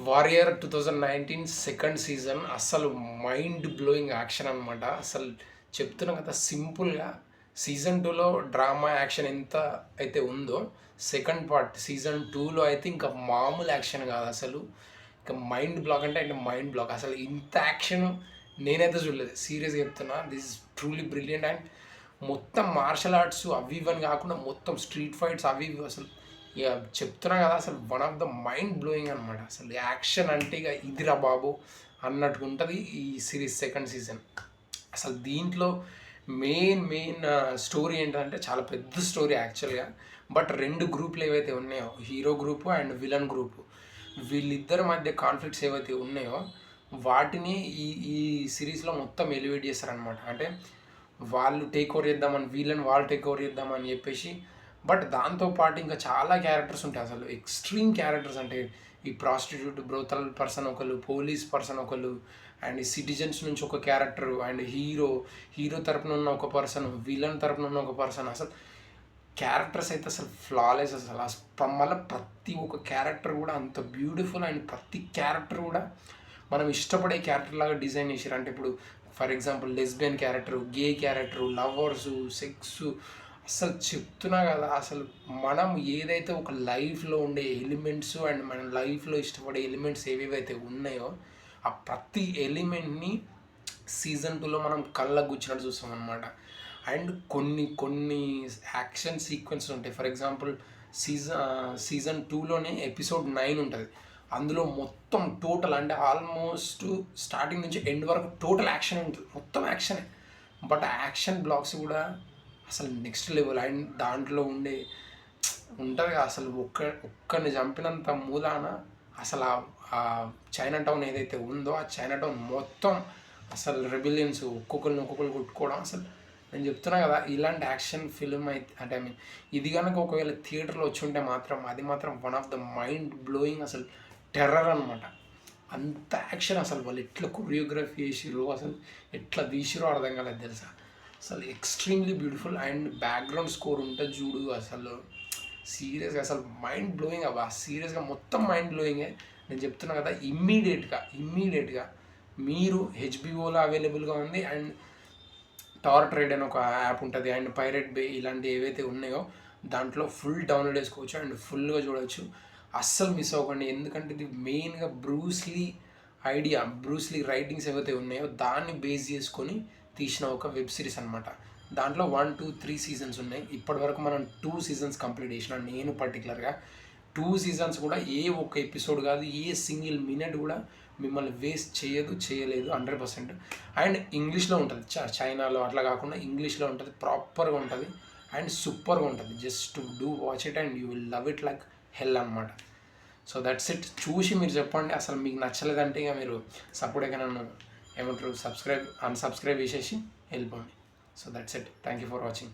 Warrior 2019 second season అస్సలు mind blowing action అనమాట. అసలు చెప్తున్నా కదా, సింపుల్గా సీజన్ 2లో డ్రామా యాక్షన్ ఎంత అయితే ఉందో, సెకండ్ పార్ట్ సీజన్ 2లో అయితే ఇంకా మామూలు యాక్షన్ కాదు అసలు. ఇంకా మైండ్ బ్లాక్ అంటే మైండ్ బ్లాక్. అసలు ఇంత యాక్షన్ నేనైతే చూడలేదు, సీరియస్గా చెప్తున్నా. This is truly brilliant. And మొత్తం మార్షల్ ఆర్ట్స్ అవి ఇవని కాకుండా మొత్తం స్ట్రీట్ ఫైట్స్ అవి ఇవి అసలు ఇక చెప్తున్నా కదా, అసలు one of the mind blowing అనమాట. అసలు యాక్షన్ అంటే ఇక ఇదిరా బాబు అన్నట్టుగా ఉంటుంది ఈ సిరీస్ సెకండ్ సీజన్. అసలు దీంట్లో మెయిన్ స్టోరీ ఏంటంటే చాలా పెద్ద స్టోరీ యాక్చువల్గా. బట్ రెండు గ్రూపులు ఏవైతే ఉన్నాయో, hero group and villain group, వీళ్ళిద్దరి మధ్య కాన్ఫ్లిక్ట్స్ ఏవైతే ఉన్నాయో వాటిని ఈ ఈ సిరీస్లో మొత్తం ఎలివేట్ చేస్తారనమాట. అంటే వాళ్ళు టేక్ ఓవర్ చేద్దామని, వీళ్ళని వాళ్ళు టేక్ ఓవర్ చేద్దామని చెప్పేసి. బట్ దాంతోపాటు ఇంకా చాలా క్యారెక్టర్స్ ఉంటాయి, అసలు ఎక్స్ట్రీమ్ క్యారెక్టర్స్. అంటే ఈ ప్రాస్టిట్యూట్ బ్రోతల్ పర్సన్ ఒకళ్ళు, పోలీస్ పర్సన్ ఒకళ్ళు, అండ్ ఈ సిటిజన్స్ నుంచి ఒక క్యారెక్టర్, అండ్ హీరో తరపున ఉన్న ఒక పర్సన్, విలన్ తరపున ఉన్న ఒక పర్సన్. అసలు క్యారెక్టర్స్ అయితే అసలు ఫ్లాలెస్. అసలు మళ్ళీ ప్రతి ఒక్క క్యారెక్టర్ కూడా అంత బ్యూటిఫుల్, అండ్ ప్రతి క్యారెక్టర్ కూడా మనం ఇష్టపడే క్యారెక్టర్ లాగా డిజైన్ చేశారు. అంటే ఇప్పుడు for example lesbian character, gay character, lovers, sex. అసలు చెప్తున్నా కదా, అసలు మనం ఏదైతే ఒక లైఫ్లో ఉండే ఎలిమెంట్స్ అండ్ మన లైఫ్లో ఇష్టపడే ఎలిమెంట్స్ ఏవేవైతే ఉన్నాయో ఆ ప్రతి ఎలిమెంట్ని సీజన్ 2లో మనం కళ్ళకు గుచ్చినట్టు చూస్తాం అనమాట. అండ్ కొన్ని యాక్షన్ సీక్వెన్స్ ఉంటాయి. ఫర్ ఎగ్జాంపుల్ సీజన్ 2లోనే ఎపిసోడ్ 9 ఉంటుంది. అందులో మొత్తం టోటల్ అంటే ఆల్మోస్ట్ స్టార్టింగ్ నుంచి ఎండ్ వరకు టోటల్ యాక్షన్ ఉంటుంది, మొత్తం యాక్షనే. బట్ యాక్షన్ బ్లాక్స్ కూడా అసలు నెక్స్ట్ లెవెల్. అండ్ దాంట్లో ఉంటుంది అసలు ఒక్కరిని చంపినంత మూలాన అసలు ఆ చైనా టౌన్ ఏదైతే ఉందో ఆ చైనా టౌన్ మొత్తం అసలు రెబిలియన్స్ ఒక్కొక్కరు కొట్టుకోవడం. అసలు నేను చెప్తున్నా కదా, ఇలాంటి యాక్షన్ ఫిల్మ్ అయితే అంటే ఐ మీన్ ఇది కనుక ఒకవేళ థియేటర్లో వచ్చి ఉంటే మాత్రం అది మాత్రం one of the mind blowing, అసలు టెర్రర్ అనమాట. అంత యాక్షన్. అసలు వాళ్ళు ఎట్లా కొరియోగ్రఫీ చేసిరో, అసలు ఎట్లా తీసిరో అర్థం కాలేదు తెలుసా. అసలు extremely beautiful. And background score ఉంటుంది చూడు, అసలు సీరియస్గా అసలు మైండ్ బ్లోయింగ్. అవ్వ సీరియస్గా మొత్తం మైండ్ బ్లోయింగే. నేను చెప్తున్నా కదా, ఇమ్మీడియట్గా మీరు హెచ్బిఓలో అవైలబుల్గా ఉంది. అండ్ టార్ ట్రేడ్ అని ఒక యాప్ ఉంటుంది, అండ్ పైరేట్ బే ఇలాంటి ఏవైతే ఉన్నాయో దాంట్లో ఫుల్ డౌన్లోడ్ చేసుకోవచ్చు అండ్ ఫుల్గా చూడవచ్చు. అస్సలు మిస్ అవ్వకండి, ఎందుకంటే ఇది మెయిన్గా బ్రూస్లీ రైటింగ్స్ ఏవైతే ఉన్నాయో దాన్ని బేస్ చేసుకొని తీసిన ఒక వెబ్ సిరీస్ అనమాట. దాంట్లో 1, 2, 3 సీజన్స్ ఉన్నాయి. ఇప్పటి వరకు మనం 2 సీజన్స్ కంప్లీట్ చేసినాం. నేను పర్టికులర్గా 2 సీజన్స్ కూడా ఏ ఒక్క ఎపిసోడ్ కాదు, ఏ సింగిల్ మినిట్ కూడా మిమ్మల్ని వేస్ట్ చేయలేదు 100%. అండ్ ఇంగ్లీష్లో ఉంటుంది, చైనాలో అట్లా కాకుండా ఇంగ్లీష్లో ఉంటుంది, ప్రాపర్గా ఉంటుంది అండ్ సూపర్గా ఉంటుంది. Just do watch it and you will love it like hell అనమాట. So that's it. చూసి మీరు చెప్పండి, అసలు మీకు నచ్చలేదంటే ఇక మీరు సపోర్ట్గా నన్ను ఏమంటారు అన్సబ్స్క్రైబ్ చేసేసి వెళ్ళిపోండి. So that's it. Thank you for watching.